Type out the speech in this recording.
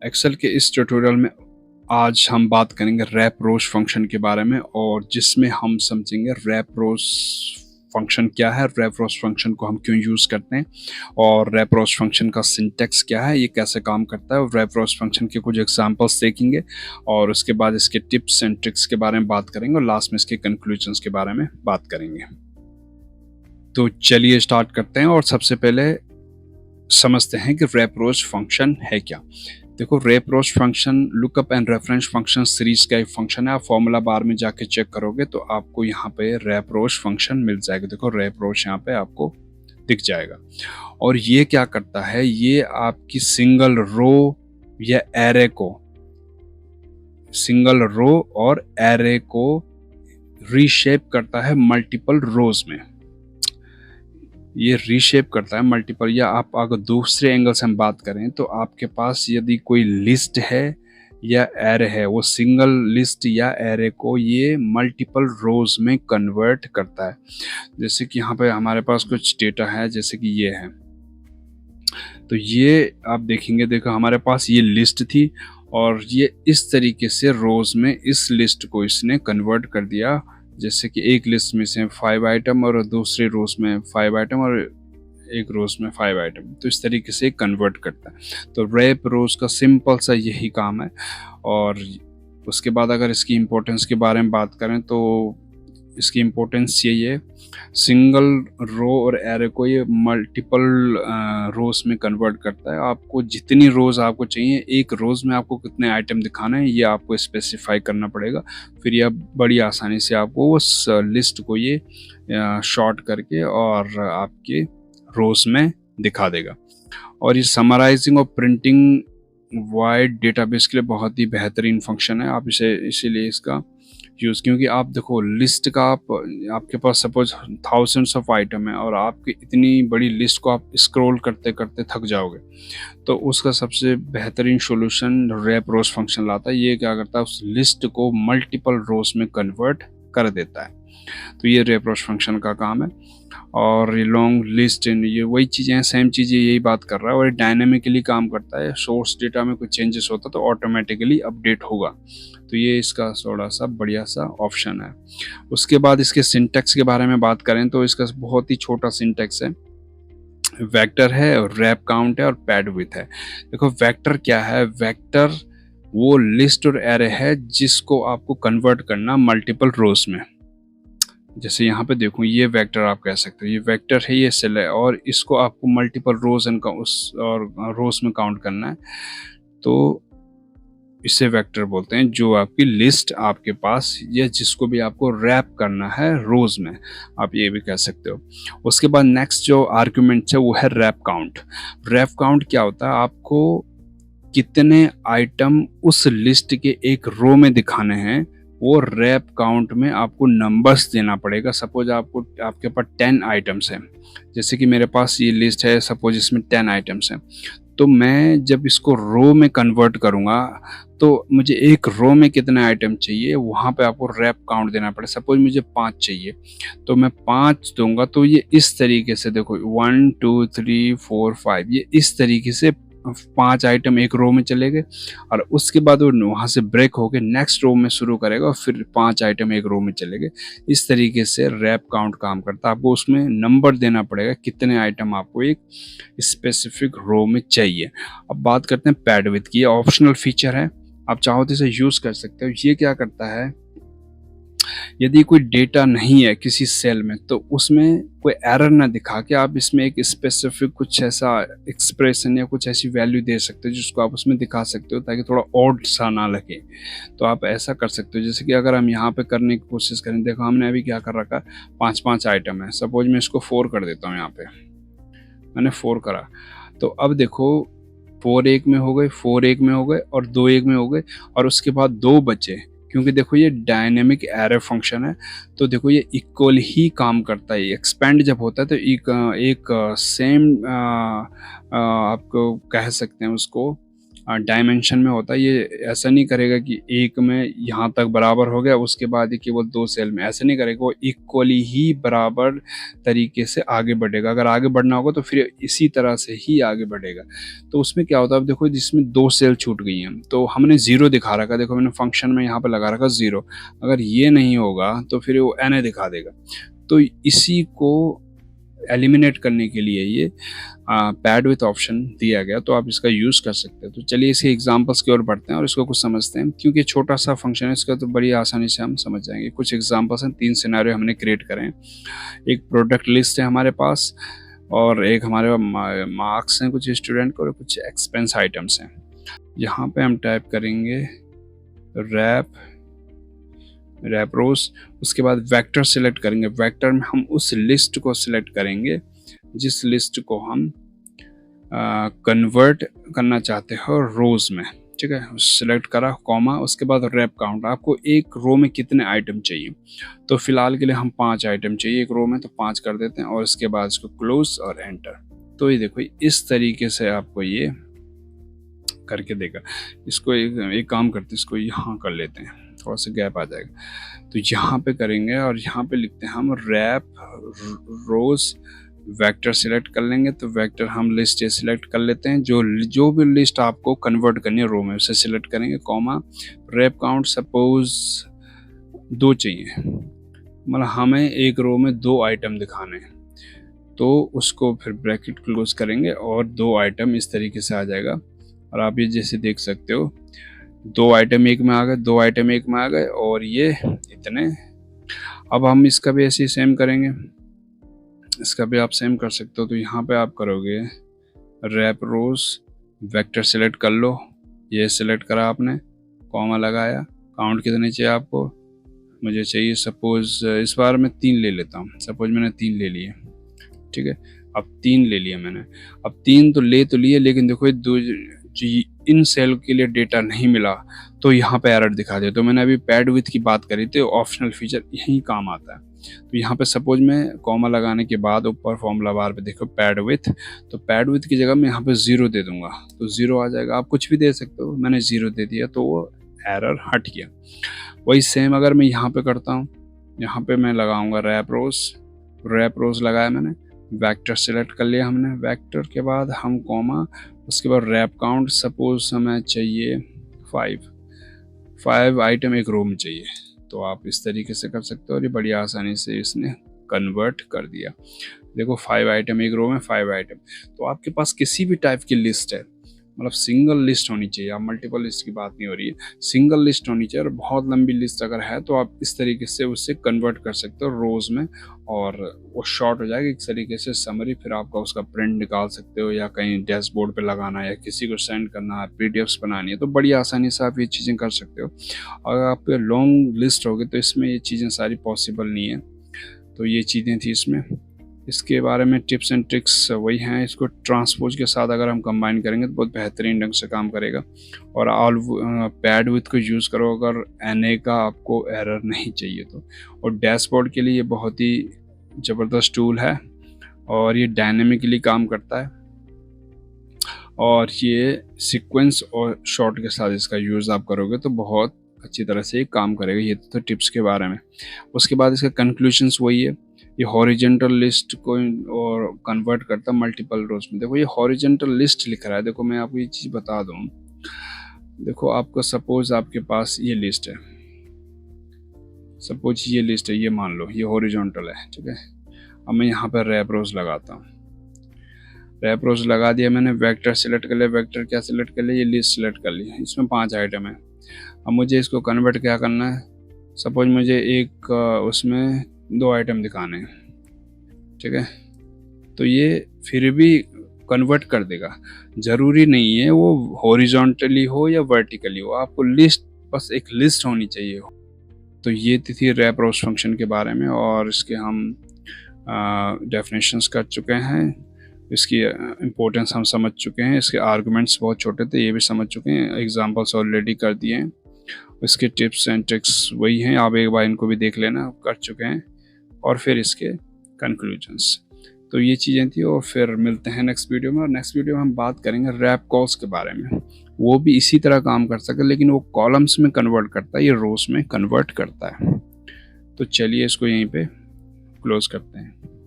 Excel के इस tutorial में आज हम बात करेंगे रैप रोज फंक्शन के बारे में, और जिसमें हम समझेंगे रैप रोज फंक्शन क्या है, रैप रोज फंक्शन को हम क्यों यूज़ करते हैं, और रैप रोज फंक्शन का सिंटेक्स क्या है, ये कैसे काम करता है, और रैप रोज फंक्शन के कुछ एग्जांपल्स देखेंगे, और उसके बाद इसके टिप्स एंड ट्रिक्स के बारे में बात करेंगे, और लास्ट में इसके कंक्लूजन्स के बारे में बात करेंगे। तो चलिए स्टार्ट करते हैं, और सबसे पहले समझते हैं कि रैप रोज फंक्शन है क्या। देखो, wrap rows function lookup and reference function series का एक फंक्शन है। आप फॉर्मूला बार में जाके चेक करोगे तो आपको यहाँ पे रैप रोज फंक्शन मिल जाएगा। देखो, रैप रोज यहाँ पे आपको दिख जाएगा, और ये क्या करता है, ये आपकी सिंगल रो या एरे को, सिंगल रो और एरे को रीशेप करता है मल्टीपल रोज में। ये रीशेप करता है मल्टीपल, या आप अगर दूसरे एंगल से हम बात करें तो आपके पास यदि कोई लिस्ट है या एरे है, वो सिंगल लिस्ट या एरे को ये मल्टीपल रोज में कन्वर्ट करता है। जैसे कि यहाँ पे हमारे पास कुछ डेटा है, जैसे कि ये है, तो ये आप देखेंगे, देखो हमारे पास ये लिस्ट थी, और ये इस तरीके से रोज में इस लिस्ट को इसने कन्वर्ट कर दिया। जैसे कि एक लिस्ट में से 5 आइटम और दूसरे रोज में 5 आइटम और एक रोज में 5 आइटम, तो इस तरीके से कन्वर्ट करता है। तो रैप रोज का सिंपल सा यही काम है। और उसके बाद अगर इसकी इम्पोर्टेंस के बारे में बात करें तो इसकी इम्पोर्टेंस यही है, सिंगल रो और एरे को ये मल्टीपल रोज में कन्वर्ट करता है। आपको जितनी रोज आपको चाहिए, एक रोज में आपको कितने आइटम दिखाना है, ये आपको स्पेसिफाई करना पड़ेगा। फिर यह बड़ी आसानी से आपको उस लिस्ट को ये शॉर्ट करके और आपके रोज में दिखा देगा। और ये समराइजिंग और प्रिंटिंग वाइड डेटाबेस के लिए बहुत ही बेहतरीन फंक्शन है। आप इसे इसीलिए इसका यूज़, क्योंकि आप देखो लिस्ट का आपके पास सपोज थाउजेंड्स ऑफ आइटम है, और आपकी इतनी बड़ी लिस्ट को आप स्क्रॉल करते करते थक जाओगे, तो उसका सबसे बेहतरीन सॉल्यूशन रैप रोज फंक्शन लाता है। ये क्या करता है, उस लिस्ट को मल्टीपल रोज में कन्वर्ट कर देता है। तो ये रैप रोज फंक्शन का काम है। और ये लॉन्ग लिस्ट, ये वही चीज़ें हैं, सेम चीज़ें यही बात कर रहा है। और ये डायनेमिकली काम करता है, सोर्स डेटा में कुछ चेंजेस होता है तो ऑटोमेटिकली अपडेट होगा। तो ये इसका थोड़ा सा बढ़िया सा ऑप्शन है। उसके बाद इसके सिंटेक्स के बारे में बात करें तो इसका बहुत ही छोटा सिंटेक्स है। वेक्टर है, और रैप काउंट है, और पैड विथ है। देखो वेक्टर क्या है, वेक्टर वो लिस्ट और एरे है जिसको आपको कन्वर्ट करना मल्टीपल रोज में। जैसे यहाँ पे देखो, ये वेक्टर आप कह सकते हो, ये वेक्टर है, ये सेल है, और इसको आपको मल्टीपल रोज एंड उस और रोज में काउंट करना है, तो इसे वेक्टर बोलते हैं। जो आपकी लिस्ट आपके पास, या जिसको भी आपको रैप करना है रोज में, आप ये भी कह सकते हो। उसके बाद नेक्स्ट जो आर्गुमेंट है वो है रैप काउंट। रैप काउंट क्या होता है, आपको कितने आइटम उस लिस्ट के एक रो में दिखाने हैं, वो रैप काउंट में आपको नंबर्स देना पड़ेगा। सपोज आपके पास 10 आइटम्स हैं, जैसे कि मेरे पास ये लिस्ट है, सपोज इसमें 10 आइटम्स हैं, तो मैं जब इसको रो में कन्वर्ट करूँगा तो मुझे एक रो में कितने आइटम चाहिए, वहाँ पे आपको रैप काउंट देना पड़ेगा। सपोज मुझे 5 चाहिए, तो मैं 5 दूंगा, तो ये इस तरीके से देखो 1 2 3 4 5, ये इस तरीके से 5 आइटम एक रो में चले गए, और उसके बाद वो वहाँ से ब्रेक होके नेक्स्ट रो में शुरू करेगा, और फिर 5 आइटम एक रो में चले गए। इस तरीके से रैप काउंट काम करता है। आपको उसमें नंबर देना पड़ेगा कितने आइटम आपको एक स्पेसिफिक रो में चाहिए। अब बात करते हैं पैड विथ की। ये ऑप्शनल फीचर है, आप चाहो तो इसे यूज कर सकते हो। ये क्या करता है, यदि कोई डेटा नहीं है किसी सेल में, तो उसमें कोई एरर ना दिखा के आप इसमें एक स्पेसिफिक कुछ ऐसा एक्सप्रेशन या कुछ ऐसी वैल्यू दे सकते हो जिसको आप उसमें दिखा सकते हो, ताकि थोड़ा ऑड सा ना लगे। तो आप ऐसा कर सकते हो, जैसे कि अगर हम यहाँ पे करने की कोशिश करें, देखो हमने अभी क्या कर रखा है, 5 आइटम है। सपोज मैं इसको 4 कर देता हूँ, यहाँ पे मैंने 4 करा, तो अब देखो 4 एक में हो गए, 4 एक में हो गए, और 2 एक में हो गए, और उसके बाद 2 बचे। क्योंकि देखो ये डायनेमिक एरे फंक्शन है, तो देखो ये इक्वल ही काम करता है। एक्सपेंड जब होता है तो एक सेम आपको कह सकते हैं उसको डायमेंशन में होता है। ये ऐसा नहीं करेगा कि एक में यहाँ तक बराबर हो गया उसके बाद ही केवल 2 सेल में, ऐसा नहीं करेगा। वो इक्वली ही बराबर तरीके से आगे बढ़ेगा। अगर आगे बढ़ना होगा तो फिर इसी तरह से ही आगे बढ़ेगा। तो उसमें क्या होता है, अब देखो जिसमें 2 सेल छूट गई हैं तो हमने 0 दिखा रखा, देखो मैंने फंक्शन में यहाँ पे लगा रखा 0। अगर ये नहीं होगा तो फिर वो NA दिखा देगा। तो इसी को एलिमिनेट करने के लिए ये पैड विथ ऑप्शन दिया गया, तो आप इसका यूज़ कर सकते हैं। तो चलिए इसके एग्जांपल्स की ओर बढ़ते हैं और इसको कुछ समझते हैं, क्योंकि छोटा सा फंक्शन है इसका तो बड़ी आसानी से हम समझ जाएंगे। कुछ एग्जांपल्स हैं, 3 सिनेरियो हमने क्रिएट करे हैं। एक प्रोडक्ट लिस्ट है हमारे पास, और एक हमारे मार्क्स हैं कुछ स्टूडेंट को, और कुछ एक्सपेंस आइटम्स हैं। यहाँ पे हम टाइप करेंगे रैप रोज, उसके बाद वेक्टर सिलेक्ट करेंगे। वेक्टर में हम उस लिस्ट को सिलेक्ट करेंगे जिस लिस्ट को हम कन्वर्ट करना चाहते हो रोज में, ठीक है। सिलेक्ट करा, कॉमा, उसके बाद रैप काउंट, आपको एक रो में कितने आइटम चाहिए। तो फिलहाल के लिए हम 5 आइटम चाहिए एक रो में, तो 5 कर देते हैं, और इसके बाद इसको क्लोज और एंटर। तो ये देखो इस तरीके से आपको ये करके देगा। इसको एक काम करते हैं, इसको यहाँ कर लेते हैं, थोड़ा सा गैप आ जाएगा। तो यहाँ पे करेंगे और यहाँ पे लिखते हैं हम रैप रोज, वेक्टर सिलेक्ट कर लेंगे। तो वेक्टर हम लिस्ट ये सिलेक्ट कर लेते हैं, जो भी लिस्ट आपको कन्वर्ट करनी है रो में उसे सिलेक्ट करेंगे, कॉमा, रैप काउंट सपोज 2 चाहिए, मतलब हमें एक रो में 2 आइटम दिखाने हैं, तो उसको फिर ब्रैकेट क्लोज करेंगे और 2 आइटम इस तरीके से आ जाएगा। और आप ये जैसे देख सकते हो 2 आइटम एक में आ गए, 2 आइटम एक में आ गए, और ये इतने। अब हम इसका भी ऐसे ही सेम करेंगे, इसका भी आप सेम कर सकते हो। तो यहाँ पे आप करोगे रैप रोज, वेक्टर सिलेक्ट कर लो, ये सिलेक्ट करा आपने, कॉमा लगाया, काउंट कितने चाहिए आपको, मुझे चाहिए सपोज इस बार मैं 3 ले लेता हूँ, सपोज मैंने 3 ले लिए, ठीक है। अब 3 ले लिया मैंने, अब 3 तो लिए, लेकिन देखो इन सेल के लिए डेटा नहीं मिला, तो यहाँ पे एरर दिखा दे। तो मैंने अभी पैड विथ की बात करी थी, ऑप्शनल फीचर यही काम आता है। तो यहाँ पे सपोज मैं कॉमा लगाने के बाद ऊपर फॉर्मूला बार पे देखो पैड विथ, तो पैड विथ की जगह मैं यहाँ पे 0 दे दूंगा, तो 0 आ जाएगा। आप कुछ भी दे सकते हो, मैंने 0 दे दिया तो वो एरर हट गया। वही सेम अगर मैं यहाँ पे करता हूँ, यहाँ पे मैं लगाऊंगा रैप रोज लगाया मैंने, वेक्टर सिलेक्ट कर लिया हमने, वेक्टर के बाद हम कॉमा, उसके बाद रैप काउंट सपोज हमें चाहिए 5 आइटम एक रो में चाहिए। तो आप इस तरीके से कर सकते हो, और ये बड़ी आसानी से इसने कन्वर्ट कर दिया। देखो 5 आइटम एक रो में, 5 आइटम। तो आपके पास किसी भी टाइप की लिस्ट है, मतलब सिंगल लिस्ट होनी चाहिए, आप मल्टीपल लिस्ट की बात नहीं हो रही है, सिंगल लिस्ट होनी चाहिए। और बहुत लंबी लिस्ट अगर है तो आप इस तरीके से उससे कन्वर्ट कर सकते हो रोज में, और वो शॉर्ट हो जाएगा एक तरीके से समरी। फिर आपका उसका प्रिंट निकाल सकते हो, या कहीं डैशबोर्ड पे लगाना है, या किसी को सेंड करना है, पीडीएफ्स बनानी है, तो बड़ी आसानी से आप ये चीज़ें कर सकते हो। अगर आप लॉन्ग लिस्ट होगी तो इसमें ये चीज़ें सारी पॉसिबल नहीं है। तो ये चीज़ें थी इसमें। इसके बारे में टिप्स एंड ट्रिक्स वही हैं। इसको ट्रांसपोज के साथ अगर हम कंबाइन करेंगे तो बहुत बेहतरीन ढंग से काम करेगा। और ऑल पैड विथ को यूज़ करो अगर NA का आपको एरर नहीं चाहिए तो। और डैशबोर्ड के लिए ये बहुत ही ज़बरदस्त टूल है, और ये डायनेमिकली काम करता है, और ये सीक्वेंस और शॉर्ट के साथ इसका यूज़ आप करोगे तो बहुत अच्छी तरह से ये काम करेगा। ये तो टिप्स के बारे में। उसके बाद इसका कंक्लूजन्स वही है, ये हॉरिजेंटल लिस्ट को और कन्वर्ट करता है मल्टीपल रोज में। देखो ये हॉरिजेंटल लिस्ट लिख रहा है, देखो मैं आपको ये चीज़ बता दूँ। देखो आपको सपोज आपके पास ये लिस्ट है, सपोज ये लिस्ट है, ये मान लो ये हॉरिजॉन्टल है, ठीक है। अब मैं यहाँ पर रैप रोज लगाता हूँ, रैप रोज लगा दिया मैंने, वेक्टर सिलेक्ट कर लिया, वेक्टर क्या सिलेक्ट कर लिया, ये लिस्ट सिलेक्ट कर लिया, इसमें 5 आइटम है। अब मुझे इसको कन्वर्ट क्या करना है, सपोज मुझे एक उसमें 2 आइटम दिखाने हैं, ठीक है। तो ये फिर भी कन्वर्ट कर देगा, ज़रूरी नहीं है वो हॉरिजॉन्टली हो या वर्टिकली हो, आपको लिस्ट बस एक लिस्ट होनी चाहिए। तो ये थी रैप रोज फंक्शन के बारे में, और इसके हम डेफिनेशंस कर चुके हैं, इसकी इम्पोर्टेंस हम समझ चुके हैं, इसके आर्गुमेंट्स बहुत छोटे थे ये भी समझ चुके हैं, एग्जांपल्स ऑलरेडी कर दिए हैं। इसके टिप्स एंड ट्रिक्स वही हैं, आप एक बार इनको भी देख लेना, कर चुके हैं। और फिर इसके कंक्लूजन्स। तो ये चीज़ें थी, और फिर मिलते हैं नेक्स्ट वीडियो में। और नेक्स्ट वीडियो में हम बात करेंगे रैप कॉल्स के बारे में। वो भी इसी तरह काम कर सकता है, लेकिन वो कॉलम्स में कन्वर्ट करता है, ये रोज में कन्वर्ट करता है। तो चलिए इसको यहीं पे क्लोज करते हैं।